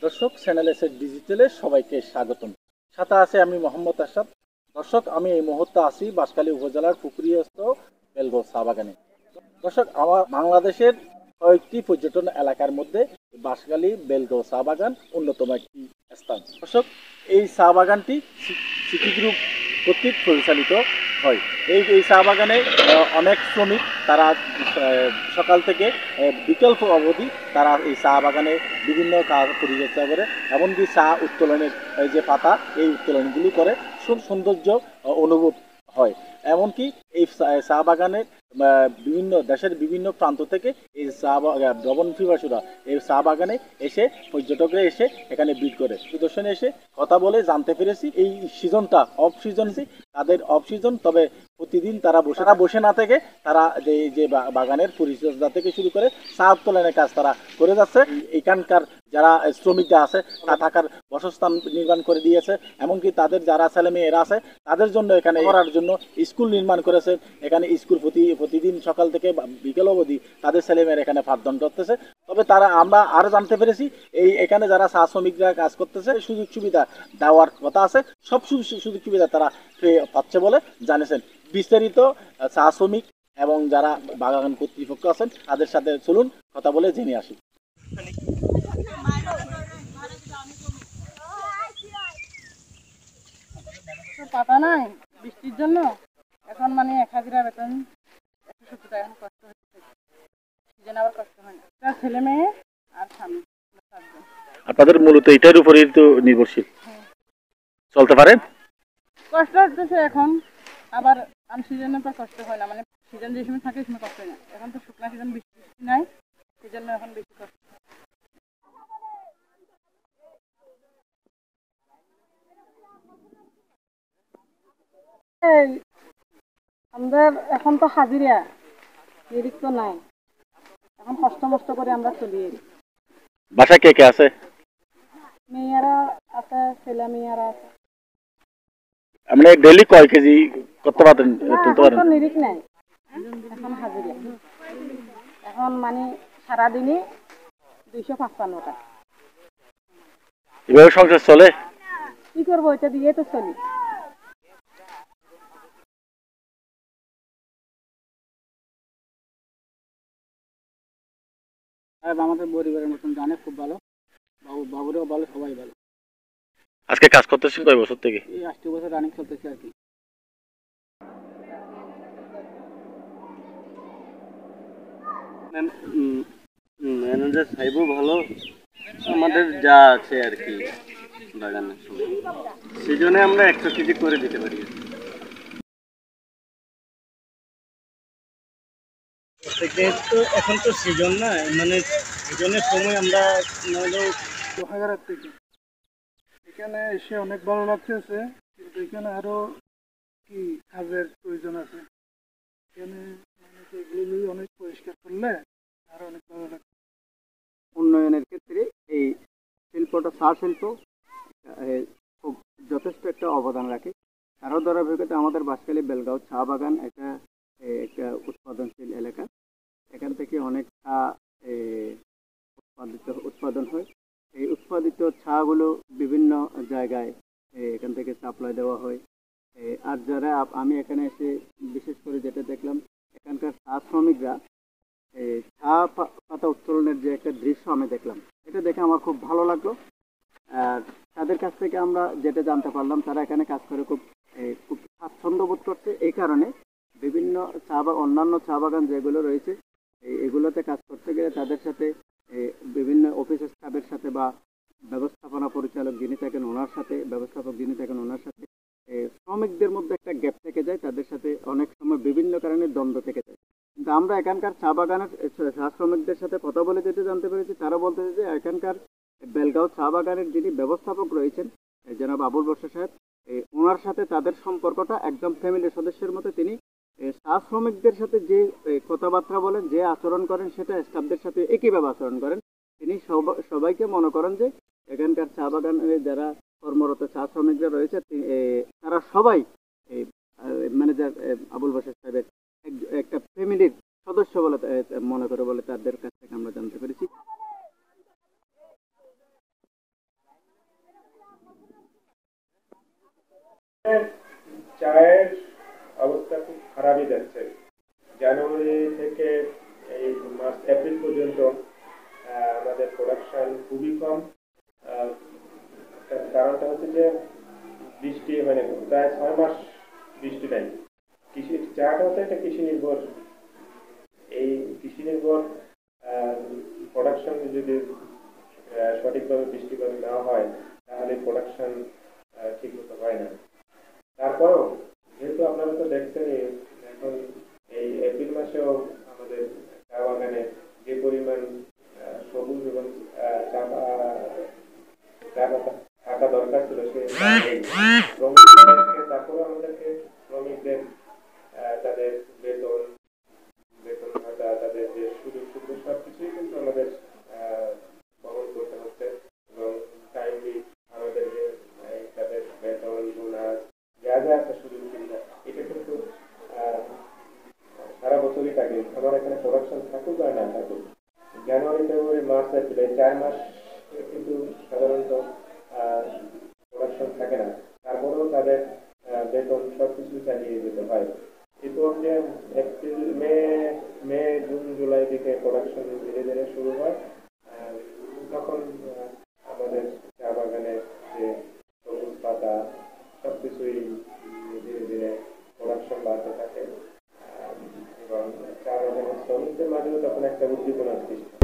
দর্শক, channel S ডিজিটালে সবাইকে স্বাগতম। সাথে আছে আমি মোহাম্মদ আশরাফ। দর্শক, আমি এই মুহূর্তে আছি বাঁশখালী উপজেলার পুকুরিয়াস্থ বেলগো চা বাগানে। দর্শক, আমার বাংলাদেশের কয়েকটি পর্যটন এলাকার মধ্যে বাঁশখালী বেলগো চা বাগান অন্যতম একটি স্থান। দর্শক, এই চা বাগানটি সিটি গ্রুপ কর্তৃক পরিচালিত হয়। এই চা বাগানে অনেক শ্রমিক তারা সকাল থেকে বিকেল অবধি তারা এই চা বাগানে বিভিন্ন কাজ পরিচর্যা করে, এমনকি চা উত্তোলনের যে পাতা, এই উত্তোলনগুলি করে সৌন্দর্য অনুভব হয়। এমনকি এই চা বাগানের বিভিন্ন দেশের বিভিন্ন প্রান্ত থেকে এই চা ভ্রমণ পিপাসুরা এই চা বাগানে এসে, পর্যটকরা এসে এখানে ভিড় করে প্রদর্শনে এসে কথা বলে জানতে পেরেছি এই সিজনটা অফ সিজন, তাদের অফ সিজন। তবে প্রতিদিন তারা বসে না থেকে তারা যে বাগানের পরিচর্যা থেকে শুরু করে চা উত্তোলনের কাজ তারা করে যাচ্ছে। এখানকার যারা শ্রমিকরা আছে তা থাকার বাসস্থান নির্মাণ করে দিয়েছে, এমনকি তাদের যারা ছেলে মেয়েরা আছে তাদের জন্য এখানে পড়ার জন্য স্কুল নির্মাণ করেছে। এখানে স্কুল প্রতিদিন সকাল থেকে বিকেল অবধি তাদের ছেলে মেয়েরা এখানে পাঠদান করতেছে। তবে আমরা আরো জানতে পেরেছি এখানে যারা চা শ্রমিকরা কাজ করতেছে সুযোগ সুবিধা দেওয়ার কথা আছে, সব সুযোগ সুবিধা তারা পাচ্ছে বলে জানিয়েছেন। বিস্তারিত চা শ্রমিক এবং যারা বাগান কর্তৃপক্ষ আছেন তাদের সাথে চলুন কথা বলে জেনে আসি। পাতা নাই বৃষ্টির জন্য এখন মানে 1000 বেতন 170 টাকা এখন কষ্ট হচ্ছে। সিজন আবার কষ্ট হয় না, ছেলে মেয়ে আর স্বামী। আপনাদের মূলত এটার উপরেই তো নির্ভরশীল, চলতে পারেন। কষ্ট হচ্ছে এখন, আবার আনসিজনের পর কষ্ট হয় না, মানে সিজন যে সময় থাকে সময় কষ্ট হয় না। এখন তো শুকনা সিজন, বৃষ্টি নাই, সেই জন্য এখন বেশি কষ্ট। আমাদের এখন তো হাজিরা নিরিখ তো নাই, এখন কষ্ট মষ্ট করে আমরা চলি। বাসা কে কে আছে? মেয়েরা আছে, ছেলে মেয়েরা আছে। আমরা ডেইলি কয় কেজি করতে পারেন, তুলতে পারেন? এখন নিরিখ নাই, এখন হাজিরা। এখন মানে সারাদিনই 255 টাকা। এভাবে সংসার চলে? কি করবো, এটা দিয়ে তো চলি। আমাদের পরিবারের মতন জানে, খুব ভালো। বাবুরাও ভালো, সবাই ভালো। আজকে কাজ করতেছেন কয় বছর থেকে? এই 8 বছর রানিং চলতেছে আর কি। ম্যানেজার সাহেবও ভালো, আমাদের যা আছে আর কি বাগানের সময় সিজনে আমরা 100 কেজি করে দিতে পারি। তো এখন তো সিজন না, মানে সিজনের সময় আমরা লোহাগাড়ার থেকে এখানে এসে অনেক ভালো লাগতেছে, কিন্তু এখানে আরো কি কাজের প্রয়োজন আছে। এখানে মানে এগুলো অনেক পরিষ্কার করলে আরো অনেক ভালো লাগবে। উন্নয়নের ক্ষেত্রে এই শিল্পটা, চা শিল্প খুব যথেষ্ট একটা অবদান রাখে। তারও ধারাবাহিকতা আমাদের বাঁশখালী বেলগাঁও চা বাগান একটা উৎপাদনশীল এলাকা। এখান থেকে অনেক চা উৎপাদন হয়। এই উৎপাদিত চাগুলো বিভিন্ন জায়গায় এখান থেকে সাপ্লাই দেওয়া হয়। আর যারা আমি এখানে এসে বিশেষ করে যেটা দেখলাম, এখানকার চা শ্রমিকরা চা পাতা উত্তোলনের যে একটা দৃশ্য আমি দেখলাম, এটা দেখে আমার খুব ভালো লাগলো। আর তাদের কাছ থেকে আমরা যেটা জানতে পারলাম, তারা এখানে কাজ করে খুব স্বাচ্ছন্দ্য বোধ করছে। এই কারণে বিভিন্ন অন্যান্য চা বাগান যেগুলো রয়েছে এগুলোতে কাজ করতে গেলে তাদের সাথে বিভিন্ন অফিস স্টাফের সাথে বা ব্যবস্থাপক যিনি থাকেন ওনার সাথে শ্রমিকদের মধ্যে একটা গ্যাপ থেকে যায়, তাদের সাথে অনেক সময় বিভিন্ন কারণে দ্বন্দ্ব থেকে যায়। কিন্তু আমরা এখানকার চা বাগানের চা শ্রমিকদের সাথে কথা বলে যেতে জানতে পেরেছি, তারা বলতেছে যে এখানকার বেলগাঁও চা বাগানের যিনি ব্যবস্থাপক রয়েছেন জনাব আবুল বশর সাহেব, ওনার সাথে তাদের সম্পর্কটা একদম ফ্যামিলির সদস্যের মতো। তিনি চা শ্রমিকদের সাথে যে কথাবার্তা বলেন, যে আচরণ করেন, সেটা স্টাফদের সাথে একইভাবে আচরণ করেন। তিনি সবাইকে মনে করেন যে এখানকার চা বাগানে যারা কর্মরত চা শ্রমিকরা রয়েছে তারা সবাই ম্যানেজার আবুল বশর সাহেবের একটা ফ্যামিলির সদস্য বলে মনে করে বলে তাদের কাছ থেকে আমরা জানতে পেরেছি। চায়ের অবস্থা খুব খারাপই যাচ্ছে। জানুয়ারি থেকে এই মার্চ এপ্রিল পর্যন্ত আমাদের প্রোডাকশন খুবই কম। তার কারণটা হচ্ছে যে বৃষ্টি মানে প্রায় 6 মাস বৃষ্টি নাই। কৃষি চাটা হচ্ছে একটা কৃষি নির্ভর, এই কৃষি নির্ভর প্রোডাকশন যদি সঠিকভাবে বৃষ্টিপাত না হয় তাহলে প্রোডাকশন ঠিক মতো হয় না। তারপরেও যেহেতু আপনারা তো দেখছেন এখন এই এপ্রিল মাসেও আমাদের চা বাগানে যে পরিমাণ সবুজ এবং চা পাতা থাকা দরকার ছিল সে শ্রমিকদেরকে, তারপরেও আমাদেরকে শ্রমিকদের তাদের বেতন ভাতা, তাদের যে সুযোগ সুবিধা সবকিছুই কিন্তু আমাদের বহন করতে হচ্ছে এবং টাইমলি আমাদের যে তাদের বেতন বোনাস যা যা একটা সুযোগ সুবিধা এটা কিন্তু সারা বছরই থাকে। আমার এখানে প্রোডাকশন থাকুক আর না থাকুক, জানুয়ারি ফেব্রুয়ারি মার্চ এপ্রিল এই 4 মাস কিন্তু সাধারণত প্রোডাকশন থাকে না। তারপরেও তাদের বেতন সবকিছু চালিয়ে যেতে হয়। এরপর যে এপ্রিল মে জুন জুলাই দিকে প্রোডাকশন ধীরে ধীরে শুরু হয়, তখন আমাদের চা বাগানের যে সবুজ পাতা সবকিছুই ধীরে ধীরে প্রোডাকশন বাড়তে থাকে এবং চা বাগানের শ্রমিকদের মাঝেও তখন একটা উদ্দীপনা সৃষ্টি